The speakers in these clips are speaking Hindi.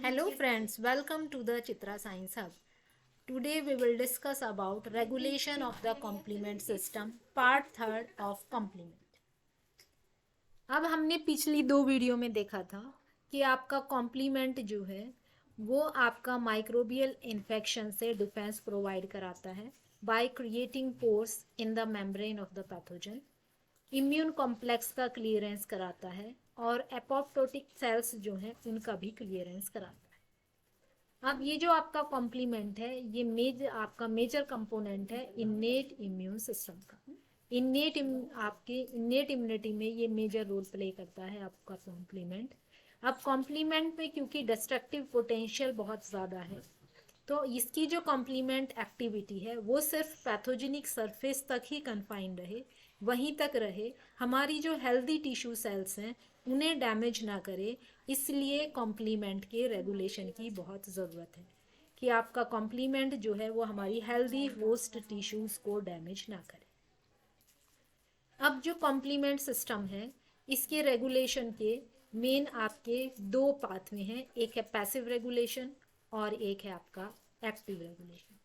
Hello friends, welcome to the Chitra Science Hub. Today we will discuss about regulation of the complement system, part third of complement. अब हमने पिछली दो वीडियो में देखा था कि आपका कॉम्प्लीमेंट जो है वो आपका माइक्रोबियल इन्फेक्शन से डिफेंस प्रोवाइड कराता है by creating pores in the membrane of the pathogen, immune complex का क्लियरेंस कराता है और एपोप्टोटिक सेल्स जो हैं उनका भी क्लियरेंस कराता है। अब ये जो आपका कॉम्प्लीमेंट है ये आपका मेजर कंपोनेंट है इन्नेट इम्यून सिस्टम का। आपके इन्नेट इम्यूनिटी में ये मेजर रोल प्ले करता है आपका कॉम्प्लीमेंट। अब कॉम्प्लीमेंट में क्योंकि डिस्ट्रक्टिव पोटेंशियल बहुत ज़्यादा है तो इसकी जो कॉम्प्लीमेंट एक्टिविटी है वो सिर्फ पैथोजेनिक सरफेस तक ही कन्फाइंड रहे, वहीं तक रहे, हमारी जो हेल्दी टिश्यू सेल्स हैं उन्हें डैमेज ना करे। इसलिए कॉम्प्लीमेंट के रेगुलेशन की बहुत ज़रूरत है कि आपका कॉम्प्लीमेंट जो है वो हमारी हेल्दी होस्ट टिश्यूज़ को डैमेज ना करे। अब जो कॉम्प्लीमेंट सिस्टम है इसके रेगुलेशन के मेन आपके दो पाथवे हैं, एक है पैसिव रेगुलेशन और एक है आपका एक्टिव रेगुलेशन।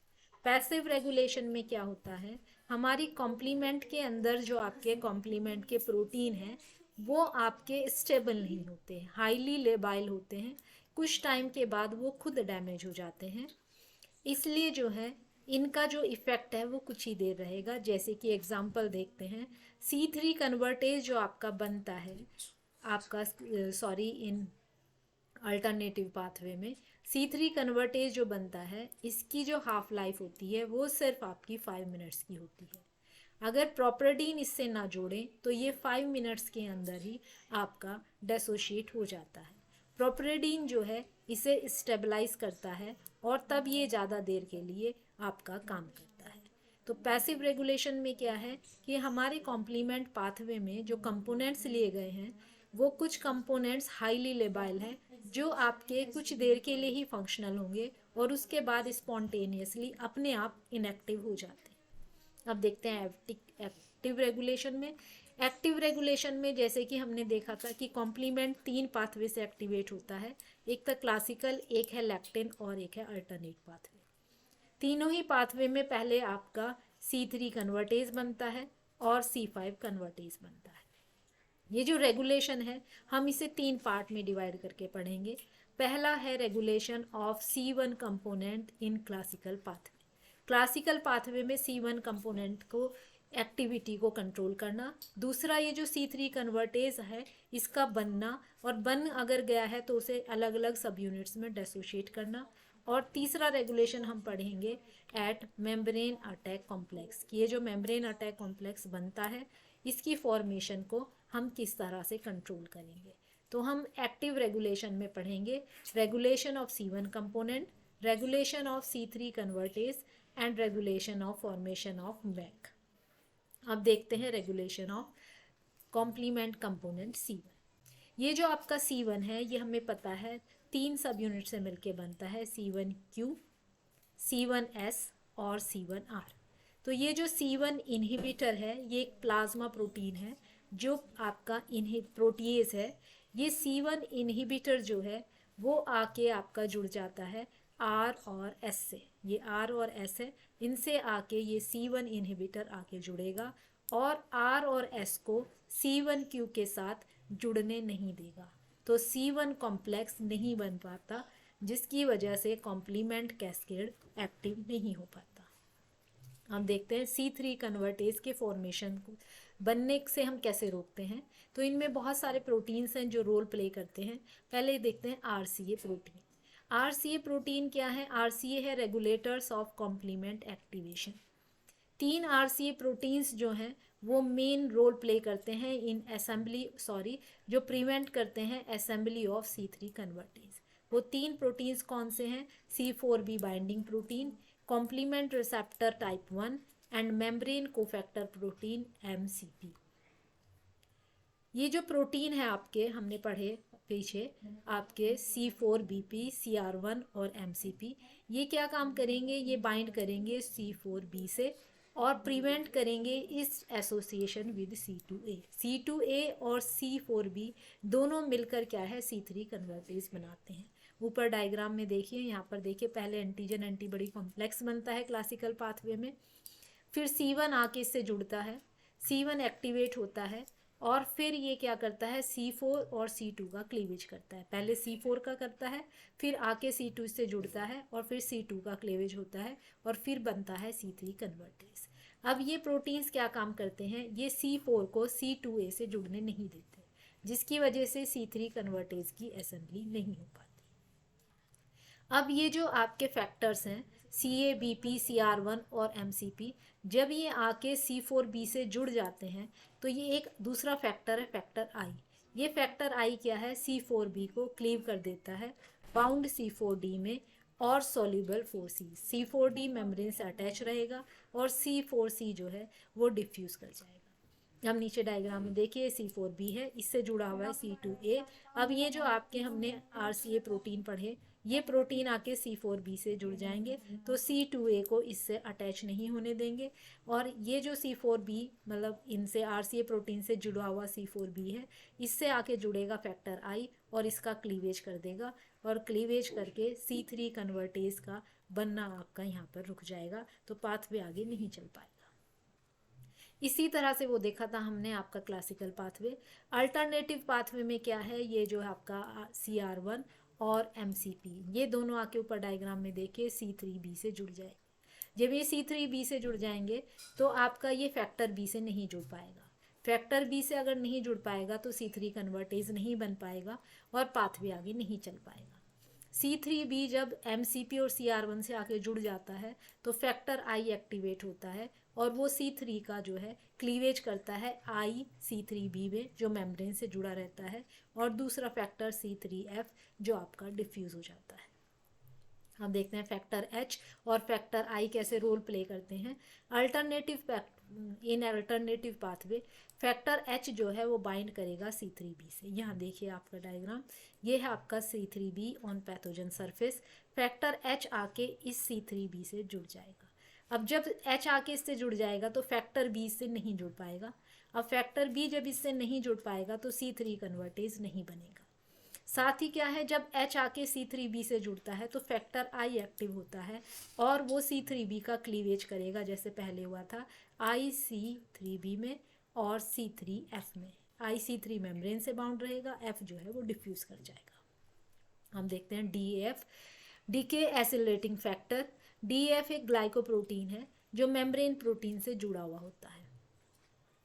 पैसिव रेगुलेशन में क्या होता है, हमारी कॉम्प्लीमेंट के अंदर जो आपके कॉम्प्लीमेंट के प्रोटीन हैं वो आपके स्टेबल नहीं होते, हाईली लेबाइल होते हैं, कुछ टाइम के बाद वो खुद डैमेज हो जाते हैं। इसलिए जो है इनका जो इफ़ेक्ट है वो कुछ ही देर रहेगा। जैसे कि एग्जांपल देखते हैं, C3 कन्वर्टेज जो आपका बनता है आपका इन अल्टरनेटिव पाथवे में C3 कन्वर्टेज जो बनता है इसकी जो हाफ लाइफ होती है वो सिर्फ आपकी 5 मिनट्स की होती है। अगर प्रोपरडीन इससे ना जोड़ें तो ये 5 मिनट्स के अंदर ही आपका डिसोशिएट हो जाता है। प्रोपरडीन जो है इसे स्टेबलाइज करता है और तब ये ज़्यादा देर के लिए आपका काम करता है। तो पैसिव रेगुलेशन में क्या है कि हमारे कॉम्प्लीमेंट पाथवे में जो कंपोनेंट्स लिए गए हैं वो कुछ कंपोनेंट्स हाईली लेबाइल हैं जो आपके कुछ देर के लिए ही फंक्शनल होंगे और उसके बाद स्पॉन्टेनियसली अपने आप इनएक्टिव हो जाते हैं। अब देखते हैं एक्टिव रेगुलेशन में। एक्टिव रेगुलेशन में जैसे कि हमने देखा था कि कॉम्प्लीमेंट 3 पाथवे से एक्टिवेट होता है, एक था क्लासिकल, एक है लैक्टिन और एक है अल्टरनेट पाथवे। तीनों ही पाथवे में पहले आपका C3 कन्वर्टेज बनता है और C5 कन्वर्टेज बनता है। ये जो रेगुलेशन है हम इसे 3 पार्ट में डिवाइड करके पढ़ेंगे। पहला है regulation of C1 component in classical pathway. Classical pathway में C1 कंपोनेंट को एक्टिविटी को कंट्रोल करना। दूसरा ये जो C3 कन्वर्टेज है इसका बनना, और बन अगर गया है तो उसे अलग अलग सब यूनिट्स में डिसोशिएट करना। और तीसरा रेगुलेशन हम पढ़ेंगे एट मेम्ब्रेन अटैक कॉम्प्लेक्स, कि ये जो मेम्ब्रेन अटैक कॉम्प्लेक्स बनता है इसकी फॉर्मेशन को हम किस तरह से कंट्रोल करेंगे। तो हम एक्टिव रेगुलेशन में पढ़ेंगे regulation of C1 component, regulation of C3 convertase and regulation of formation of MAC. अब देखते हैं regulation of complement component C1। ये जो आपका C1 है ये हमें पता है 3 सब यूनिट से मिलके बनता है, C1Q, C1S और C1R। तो ये जो C1 इनहिबिटर है ये एक प्लाज्मा प्रोटीन है जो आपका प्रोटीएज है। ये C1 इनहिबिटर जो है वो आके आपका जुड़ जाता है R और S से। ये R और S है, इनसे आके ये C1 इनहिबिटर आके जुड़ेगा और R और S को C1Q के साथ जुड़ने नहीं देगा। तो C1 कॉम्प्लेक्स नहीं बन पाता जिसकी वजह से कॉम्प्लीमेंट कैस्केड एक्टिव नहीं हो पाता। हम देखते हैं C3 कन्वर्टेज के फॉर्मेशन को बनने से हम कैसे रोकते हैं। तो इनमें बहुत सारे प्रोटीन्स हैं जो रोल प्ले करते हैं। पहले देखते हैं RCA प्रोटीन। RCA प्रोटीन क्या है? RCA है regulators of complement activation. 3 RCA proteins जो हैं वो मेन रोल प्ले करते हैं इन जो प्रिवेंट करते हैं असेंबली ऑफ C3 कन्वर्टेज। वो 3 प्रोटीन्स कौन से हैं? C4b binding protein, complement receptor type 1 and membrane cofactor protein MCP। ये जो प्रोटीन है आपके हमने पढ़े पीछे आपके C4BP, CR1 और MCP, ये क्या काम करेंगे? ये बाइंड करेंगे C4b से और प्रिवेंट करेंगे इस एसोसिएशन विद C2A। C2A और C4b दोनों मिलकर क्या है? C3 कन्वर्टेज बनाते हैं। ऊपर डायग्राम में देखिए, यहाँ पर देखिए, पहले एंटीजन एंटीबॉडी कॉम्प्लेक्स बनता है क्लासिकल पाथवे में, फिर C1 आके इससे जुड़ता है, C1 एक्टिवेट होता है और फिर ये क्या करता है, C4 और C2 का क्लीवेज करता है। पहले C4 का करता है, फिर आके C2 से जुड़ता है और फिर C2 का क्लीवेज होता है और फिर बनता है C3 कन्वर्टेज। अब ये प्रोटीन्स क्या काम करते हैं, ये C4 को C2A से जुड़ने नहीं देते, जिसकी वजह से C3 कन्वर्टेज की असेंबली नहीं हो पाती। अब ये जो आपके फैक्टर्स हैं CA, BP, CR1 और MCP, जब ये आके C4B से जुड़ जाते हैं तो ये एक दूसरा फैक्टर है, फैक्टर I। ये फैक्टर I क्या है, C4B को क्लीव कर देता है बाउंड C4D में और सॉल्युबल 4C। C4D मेम्ब्रेन से अटैच रहेगा और C4C जो है वो डिफ्यूज़ कर जाएगा। हम नीचे डायग्राम में देखिए, C4B है, इससे जुड़ा हुआ है C2A। अब ये जो आपके हमने RCA प्रोटीन पढ़े, ये प्रोटीन आके C4B से जुड़ जाएंगे तो C2A को इससे अटैच नहीं होने देंगे और ये जो C4B मतलब इनसे RCA प्रोटीन से जुड़ा हुआ C4B है, इससे आके जुड़ेगा फैक्टर I और इसका क्लीवेज कर देगा और क्लीवेज करके C3 कन्वर्टेज का बनना आपका यहाँ पर रुक जाएगा, तो पाथवे आगे नहीं चल पाएगा। इसी तरह से वो देखा था हमने आपका क्लासिकल पाथवे। अल्टरनेटिव पाथवे में क्या है, ये जो है आपका CR1 और MCP, ये दोनों आके ऊपर डायग्राम में देखिए C3B से जुड़ जाए। जब ये C3B से जुड़ जाएंगे तो आपका ये फैक्टर B से नहीं जुड़ पाएगा। फैक्टर B से अगर नहीं जुड़ पाएगा तो C3 कन्वर्टेज नहीं बन पाएगा और पाथवे आगे नहीं चल पाएगा। C3B जब MCP और CR1 से आके जुड़ जाता है तो फैक्टर I एक्टिवेट होता है और वो C3 का जो है क्लीवेज करता है I C3B में जो मेम्ब्रेन से जुड़ा रहता है और दूसरा फैक्टर C3F जो आपका डिफ्यूज़ हो जाता है। हम देखते हैं फैक्टर H और फैक्टर I कैसे रोल प्ले करते हैं। इन अल्टरनेटिव पाथवे फैक्टर H जो है वो बाइंड करेगा C3B से। यहाँ देखिए आपका डायग्राम, ये है आपका C3B on pathogen surface. Factor H आके इस C3B से जुड़ जाएगा। अब जब H आके इससे जुड़ जाएगा तो फैक्टर B से नहीं जुड़ पाएगा। अब फैक्टर B जब इससे नहीं जुड़ पाएगा तो C3 कन्वर्टेज नहीं बनेगा। साथ ही क्या है, जब H आके C3B से जुड़ता है तो फैक्टर I एक्टिव होता है और वो C3B का क्लीवेज करेगा जैसे पहले हुआ था IC3B में और C3F में। IC3 मेम्ब्रेन से बाउंड रहेगा, F जो है वो डिफ्यूज़ कर जाएगा। हम देखते हैं DAF, decay accelerating factor. DAF एक ग्लाइकोप्रोटीन है जो मेम्ब्रेन प्रोटीन से जुड़ा हुआ होता है।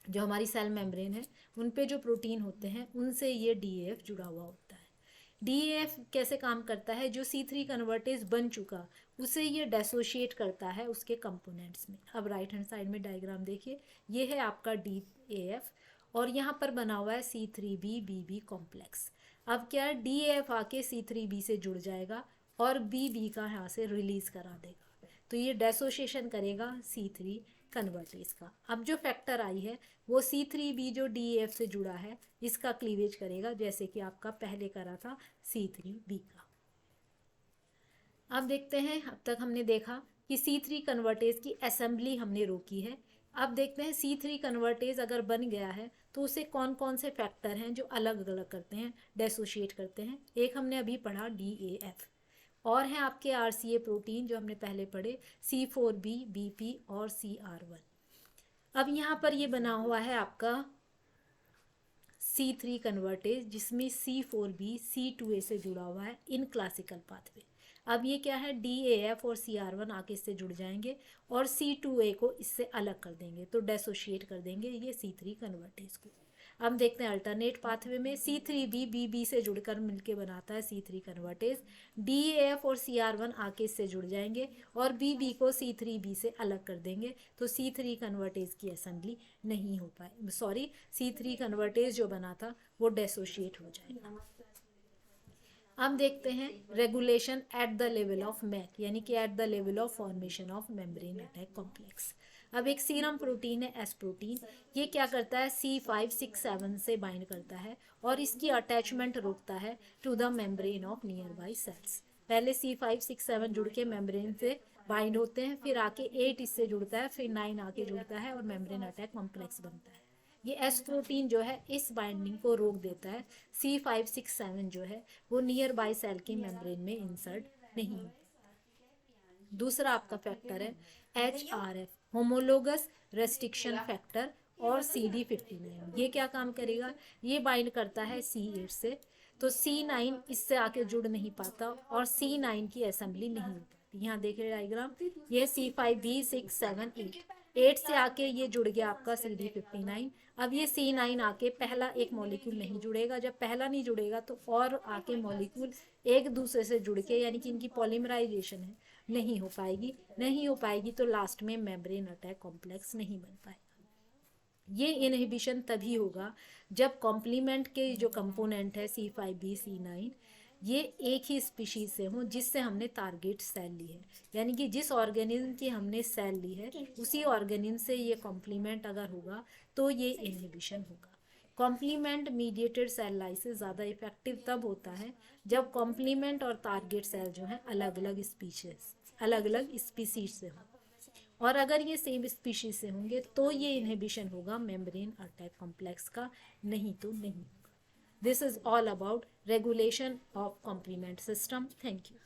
जो हमारी सेल मेम्ब्रेन है उन पे जो प्रोटीन होते हैं उनसे ये DAF जुड़ा हुआ होता है। DAF कैसे काम करता है, जो C3 कन्वर्टेज बन चुका उसे ये डेसोशिएट करता है उसके कंपोनेंट्स में। अब राइट हैंड साइड में डायग्राम देखिए, ये है आपका DAF और यहाँ पर बना हुआ है C3BBB कॉम्प्लेक्स। अब क्या है, DAF आके C3B से जुड़ जाएगा और BB का यहाँ से रिलीज करा देगा, तो ये डेसोशिएशन करेगा C3 कन्वर्टेज का। अब जो फैक्टर I है वो C3B जो DAF से जुड़ा है इसका क्लीवेज करेगा जैसे कि आपका पहले करा था C3B का। अब देखते हैं, अब तक हमने देखा कि C3 कन्वर्टेज की असेंबली हमने रोकी है। अब देखते हैं C3 कन्वर्टेज अगर बन गया है तो उसे कौन कौन से फैक्टर हैं जो अलग अलग करते हैं, डेसोशिएट करते हैं। एक हमने अभी पढ़ा DAF, और हैं आपके RCA प्रोटीन जो हमने पहले पढ़े C4B, BP और CR1। अब यहाँ पर ये बना हुआ है आपका C3 कन्वर्टेज जिसमें C4B C2A से जुड़ा हुआ है इन क्लासिकल पाथवे। अब ये क्या है, DAF और CR1 आके इससे जुड़ जाएंगे और C2A को इससे अलग कर देंगे, तो डेसोशिएट कर देंगे ये C3 कन्वर्टेज को। अब देखते हैं अल्टरनेट पाथवे में C3B BB से जुड़कर मिलके बनाता है C3 कन्वर्टेज। DAF और CR1 आके इससे जुड़ जाएंगे और BB को C3B से अलग कर देंगे, तो C3 कन्वर्टेज की असेंबली नहीं हो पाए, C3 कन्वर्टेज जो बना था वो डेसोशिएट हो जाएगा। अब देखते हैं regulation at the level of MAC, यानी कि at the level of formation of membrane attack complex. अब एक सीरम प्रोटीन है S प्रोटीन, ये क्या करता है C5, 6, 7 से बाइंड करता है और इसकी अटैचमेंट रोकता है to the membrane of nearby cells. पहले C5, 6, 7 जुड़ के मेम्ब्रेन से बाइंड होते हैं, फिर आके 8 इससे जुड़ता है, फिर 9 आके जुड़ता है और मेम्ब्रेन अटैक कॉम्प्लेक्स बनता है। ये एस प्रोटीन जो है इस बाइंडिंग को रोक देता है। C567 जो है वो नियर बाय सेल की मेम्ब्रेन में इंसर्ट नहीं होता। दूसरा आपका फैक्टर है HRF, होमोलोगस रेस्ट्रिक्शन फैक्टर, और CD59। ये क्या काम करेगा, ये बाइंड करता है C8 से, तो C9 इससे आके जुड़ नहीं पाता और C9 की असेंबली नहीं हो पाती। यहाँ देखिए डायग्राम, ये C5B678, 8 से आके ये जुड़ गया आपका CD59। अब ये C9 आके पहला एक मॉलिक्यूल नहीं जुड़ेगा, जब पहला नहीं जुड़ेगा तो और आके मॉलिक्यूल एक दूसरे से जुड़ के, यानी कि इनकी पॉलीमराइजेशन है, नहीं हो पाएगी। नहीं हो पाएगी तो लास्ट में मेम्ब्रेन अटैक कॉम्प्लेक्स नहीं बन पाएगा। ये इनहिबिशन तभी होगा जब कॉम्प्लीमेंट के जो कंपोनेंट है C5B C9 ये एक ही स्पीशीज से हों जिससे हमने टारगेट सेल ली है, यानी कि जिस ऑर्गेनिज्म की हमने सेल ली है उसी ऑर्गेनिज्म से ये कॉम्प्लीमेंट अगर होगा तो ये इनहिबिशन होगा। कॉम्प्लीमेंट मीडिएटेड सेल लाइसिस ज़्यादा इफेक्टिव तब होता है जब कॉम्प्लीमेंट और टारगेट सेल जो है अलग अलग स्पीसीज से हों, और अगर ये सेम स्पीशीज से होंगे तो ये इनहिबिशन होगा मेम्ब्रेन अटैक कॉम्प्लेक्स का, नहीं तो नहीं होगा। This is all about regulation of complement system. Thank you.